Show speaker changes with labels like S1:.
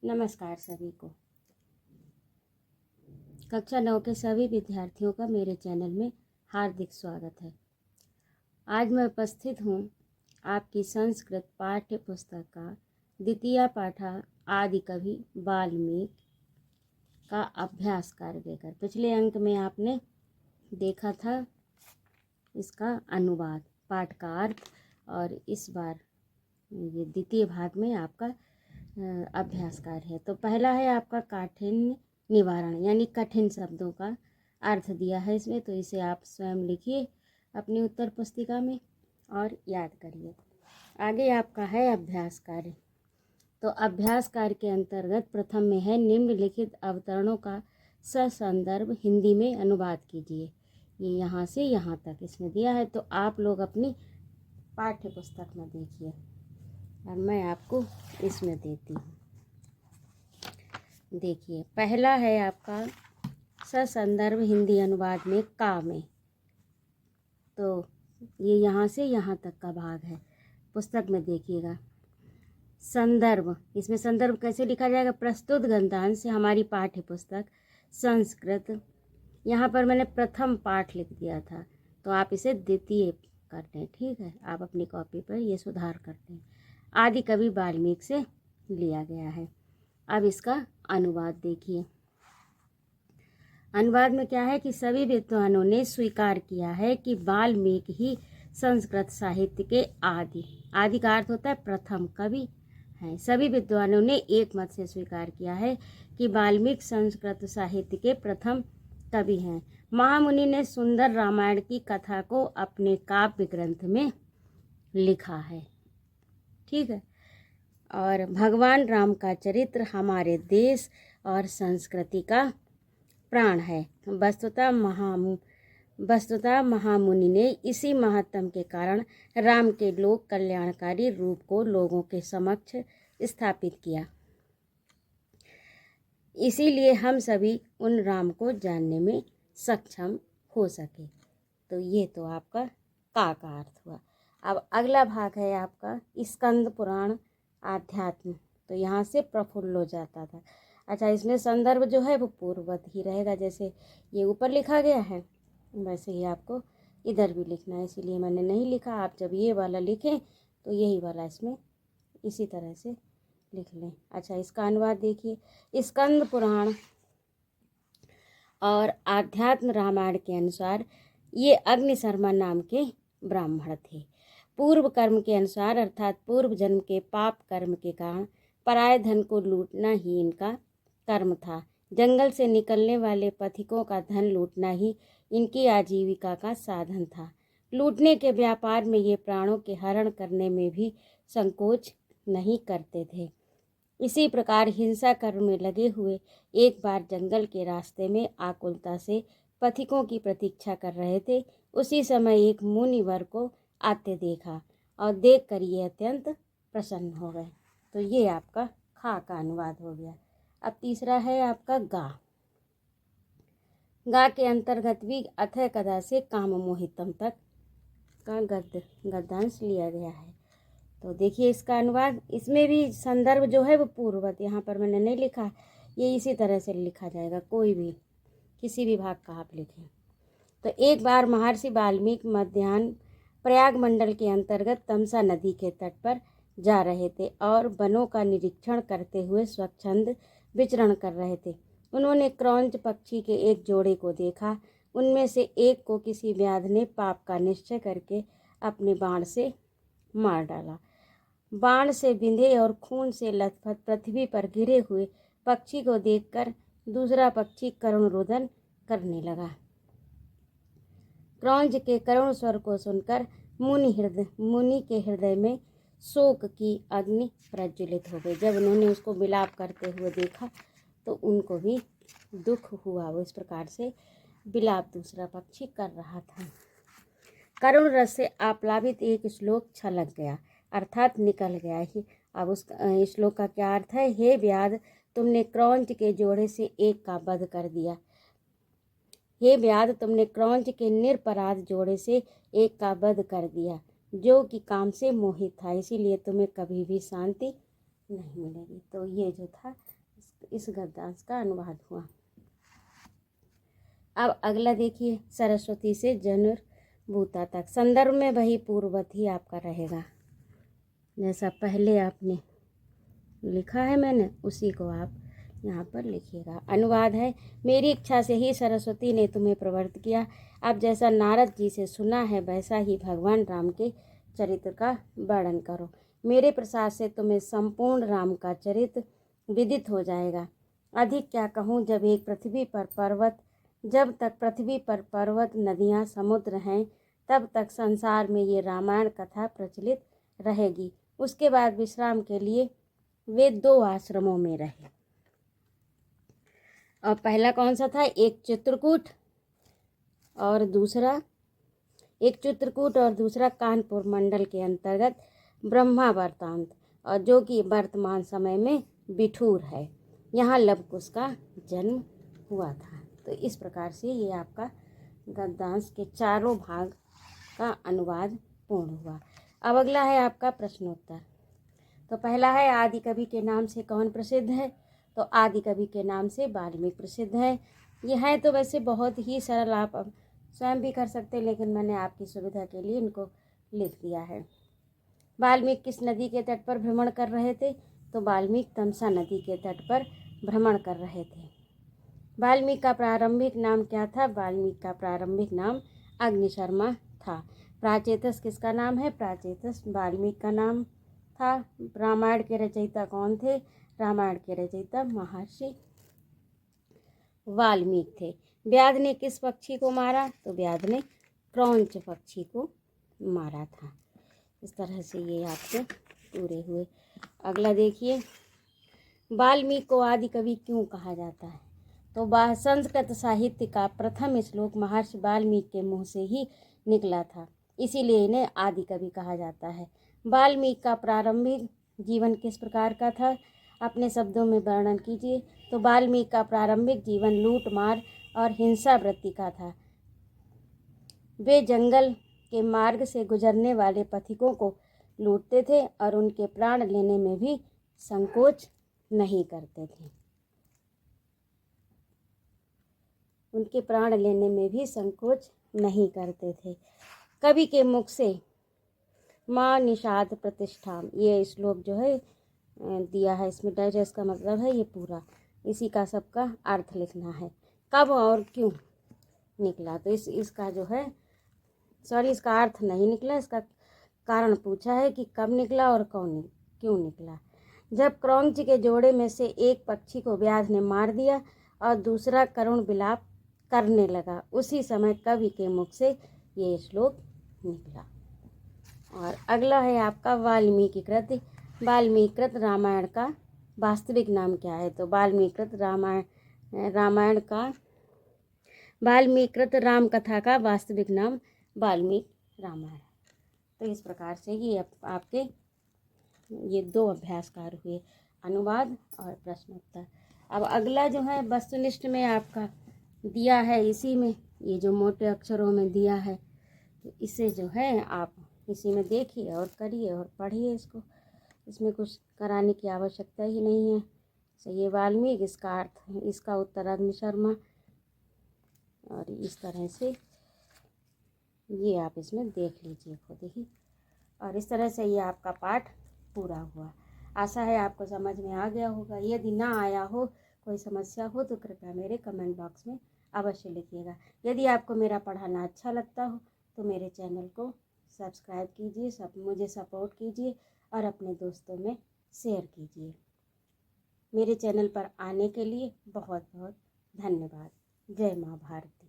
S1: नमस्कार सभी को। कक्षा 9 के सभी विद्यार्थियों का मेरे चैनल में हार्दिक स्वागत है। आज मैं उपस्थित हूँ आपकी संस्कृत पाठ्य पुस्तक का द्वितीय पाठा आदि कवि वाल्मीकि का अभ्यास कार्य लेकर। पिछले अंक में आपने देखा था इसका अनुवाद, पाठ का अर्थ, और इस बार ये द्वितीय भाग में आपका अभ्यास कार्य है। तो पहला है आपका काठिन्य निवारण, यानी कठिन शब्दों का अर्थ दिया है इसमें, तो इसे आप स्वयं लिखिए अपनी उत्तर पुस्तिका में और याद करिए। आगे आपका है अभ्यास कार्य। तो अभ्यास कार्य के अंतर्गत प्रथम में है निम्नलिखित अवतरणों का ससंदर्भ हिंदी में अनुवाद कीजिए। ये यहाँ से यहाँ तक इसमें दिया है, तो आप लोग अपनी पाठ्य पुस्तक में देखिए और मैं आपको इसमें देती हूँ। देखिए, पहला है आपका ससंदर्भ हिंदी अनुवाद में का में, तो ये यहाँ से यहाँ तक का भाग है। पुस्तक में देखिएगा संदर्भ, इसमें संदर्भ कैसे लिखा जाएगा? प्रस्तुत ग्रंथांश से हमारी पाठ्य पुस्तक संस्कृत, यहाँ पर मैंने प्रथम पाठ लिख दिया था, तो आप इसे द्वितीय करते हैं, ठीक है। आप अपनी कॉपी पर ये सुधार करते हैं। आदि कवि वाल्मीकि से लिया गया है। अब इसका अनुवाद देखिए। अनुवाद में क्या है कि सभी विद्वानों ने स्वीकार किया है कि वाल्मीकि ही संस्कृत साहित्य के आदि का अर्थ होता है प्रथम कवि हैं। सभी विद्वानों ने एक मत से स्वीकार किया है कि वाल्मीकि संस्कृत साहित्य के प्रथम कवि हैं। महामुनि ने सुंदर रामायण की कथा को अपने काव्य ग्रंथ में लिखा है, ठीक है। और भगवान राम का चरित्र हमारे देश और संस्कृति का प्राण है। वस्तुतः महामुनि ने इसी महत्व के कारण राम के लोक कल्याणकारी रूप को लोगों के समक्ष स्थापित किया। इसीलिए हम सभी उन राम को जानने में सक्षम हो सके। तो ये तो आपका का अर्थ हुआ। अब अगला भाग है आपका स्कंद पुराण आध्यात्म, तो यहाँ से प्रफुल्ल हो जाता था। अच्छा, इसमें संदर्भ जो है वो पूर्ववत ही रहेगा, जैसे ये ऊपर लिखा गया है वैसे ही आपको इधर भी लिखना है, इसीलिए मैंने नहीं लिखा। आप जब ये वाला लिखें तो यही वाला इसमें इसी तरह से लिख लें। अच्छा, इसका अनुवाद देखिए। स्कंद पुराण और आध्यात्म रामायण के अनुसार ये अग्नि शर्मा नाम के ब्राह्मण थे। पूर्व कर्म के अनुसार, अर्थात पूर्व जन्म के पाप कर्म के कारण पराये धन को लूटना ही इनका कर्म था। जंगल से निकलने वाले पथिकों का धन लूटना ही इनकी आजीविका का साधन था। लूटने के व्यापार में ये प्राणों के हरण करने में भी संकोच नहीं करते थे। इसी प्रकार हिंसा कर्म में लगे हुए एक बार जंगल के रास्ते में आकुलता से पथिकों की प्रतीक्षा कर रहे थे। उसी समय एक मुनिवर को आते देखा और देखकर ये अत्यंत प्रसन्न हो गए। तो ये आपका खा का अनुवाद हो गया। अब तीसरा है आपका गा के अंतर्गत भी अथय कदा से काम मोहितम तक का गद्यांश लिया गया है। तो देखिए इसका अनुवाद, इसमें भी संदर्भ जो है वो पूर्ववत, यहाँ पर मैंने नहीं लिखा, ये इसी तरह से लिखा जाएगा, कोई भी किसी भी भाग का आप लिखें। तो एक बार महर्षि वाल्मीकि मध्याह्न प्रयाग मंडल के अंतर्गत तमसा नदी के तट पर जा रहे थे और वनों का निरीक्षण करते हुए स्वच्छंद विचरण कर रहे थे। उन्होंने क्रौंच पक्षी के एक जोड़े को देखा। उनमें से एक को किसी व्याध ने पाप का निश्चय करके अपने बाण से मार डाला। बाण से बिंधे और खून से लथपथ पृथ्वी पर गिरे हुए पक्षी को देखकर दूसरा पक्षी करुण रुदन करने लगा। क्रौंच के करुण स्वर को सुनकर मुनि के हृदय में शोक की अग्नि प्रज्वलित हो गई। जब उन्होंने उसको विलाप करते हुए देखा तो उनको भी दुख हुआ। वो इस प्रकार से विलाप दूसरा पक्षी कर रहा था। करुण रस से आप्लावित एक श्लोक छलक गया, अर्थात निकल गया ही। अब उस श्लोक का क्या अर्थ है? हे व्याध, तुमने क्रौंच के जोड़े से एक का वध कर दिया। हे व्याध, तुमने क्रौंच के निरपराध जोड़े से एक का वध कर दिया, जो कि काम से मोहित था, इसीलिए तुम्हें कभी भी शांति नहीं मिलेगी। तो ये जो था इस गद्यांश का अनुवाद हुआ। अब अगला देखिए, सरस्वती से जनुर्भूता तक। संदर्भ में वही पूर्ववत ही आपका रहेगा, जैसा पहले आपने लिखा है मैंने, उसी को आप यहाँ पर लिखिएगा। अनुवाद है, मेरी इच्छा से ही सरस्वती ने तुम्हें प्रवृत्त किया। अब जैसा नारद जी से सुना है वैसा ही भगवान राम के चरित्र का वर्णन करो। मेरे प्रसाद से तुम्हें संपूर्ण राम का चरित्र विदित हो जाएगा। अधिक क्या कहूँ, जब तक पृथ्वी पर पर्वत, नदियाँ, समुद्र हैं, तब तक संसार में ये रामायण कथा प्रचलित रहेगी। उसके बाद विश्राम के लिए वे 2 आश्रमों में रहे। और पहला कौन सा था? एक चित्रकूट और दूसरा कानपुर मंडल के अंतर्गत ब्रह्मावर्तांत, और जो कि वर्तमान समय में बिठूर है। यहाँ लवकुश का जन्म हुआ था। तो इस प्रकार से ये आपका गद्यांश के चारों भाग का अनुवाद पूर्ण हुआ। अब अगला है आपका प्रश्नोत्तर। तो पहला है, आदि कवि के नाम से कौन प्रसिद्ध है? तो आदि कवि के नाम से वाल्मीकि प्रसिद्ध है। ये है तो वैसे बहुत ही सरल, आप स्वयं भी कर सकते हैं, लेकिन मैंने आपकी सुविधा के लिए इनको लिख दिया है। वाल्मीकि किस नदी के तट पर भ्रमण कर रहे थे? तो वाल्मीकि तमसा नदी के तट पर भ्रमण कर रहे थे। वाल्मीकि का प्रारंभिक नाम क्या था? वाल्मीकि का प्रारंभिक नाम अग्निशर्मा था। प्राचेतस किसका नाम है? प्राचेतस वाल्मीकि का नाम था। रामायण के रचयिता कौन थे? रामायण के रचयिता महर्षि वाल्मीकि थे। व्याध ने किस पक्षी को मारा? तो व्याध ने क्रौंच पक्षी को मारा था। इस तरह से ये आपके पूरे हुए। अगला देखिए, वाल्मीकि को आदि कवि क्यों कहा जाता है? तो संस्कृत साहित्य का प्रथम श्लोक महर्षि वाल्मीकि के मुँह से ही निकला था, इसीलिए इन्हें आदि कवि कहा जाता है। वाल्मीकि का प्रारंभिक जीवन किस प्रकार का था? अपने शब्दों में वर्णन कीजिए। तो वाल्मीकि का प्रारंभिक जीवन लूट मार और हिंसा वृत्ति का था। वे जंगल के मार्ग से गुजरने वाले पथिकों को लूटते थे और उनके प्राण लेने में भी संकोच नहीं करते थे। कवि के मुख से माँ निषाद प्रतिष्ठा, ये श्लोक जो है दिया है, इसमें डाइजेस्ट का मतलब है ये पूरा, इसी का सबका अर्थ लिखना है। कब और क्यों निकला? तो इसका जो है इसका अर्थ नहीं निकला, इसका कारण पूछा है कि कब निकला और क्यों निकला। जब क्रौंच के जोड़े में से एक पक्षी को व्याध ने मार दिया और दूसरा करुण विलाप करने लगा, उसी समय कवि के मुख से ये श्लोक निकला। और अगला है आपका वाल्मीकिकृत रामायण का वास्तविक नाम क्या है? तो वाल्मीकिकृत राम कथा का वास्तविक नाम वाल्मीकि रामायण। तो इस प्रकार से ये आपके ये 2 अभ्यासकार हुए, अनुवाद और प्रश्नोत्तर। अब अगला जो है वस्तुनिष्ठ में आपका दिया है, इसी में ये जो मोटे अक्षरों में दिया है, तो इसे जो है आप इसी में देखिए और करिए और पढ़िए इसको। इसमें कुछ कराने की आवश्यकता ही नहीं है। तो ये वाल्मीकि, इसका अर्थ, इसका उत्तर अग्निशर्मा, और इस तरह से ये आप इसमें देख लीजिए खुद ही। और इस तरह से ये आपका पाठ पूरा हुआ। आशा है आपको समझ में आ गया होगा। यदि ना आया हो, कोई समस्या हो, तो कृपया मेरे कमेंट बॉक्स में अवश्य लिखिएगा। यदि आपको मेरा पढ़ाना अच्छा लगता हो तो मेरे चैनल को सब्सक्राइब कीजिए, मुझे सपोर्ट कीजिए और अपने दोस्तों में शेयर कीजिए। मेरे चैनल पर आने के लिए बहुत बहुत धन्यवाद। जय माँ भारती।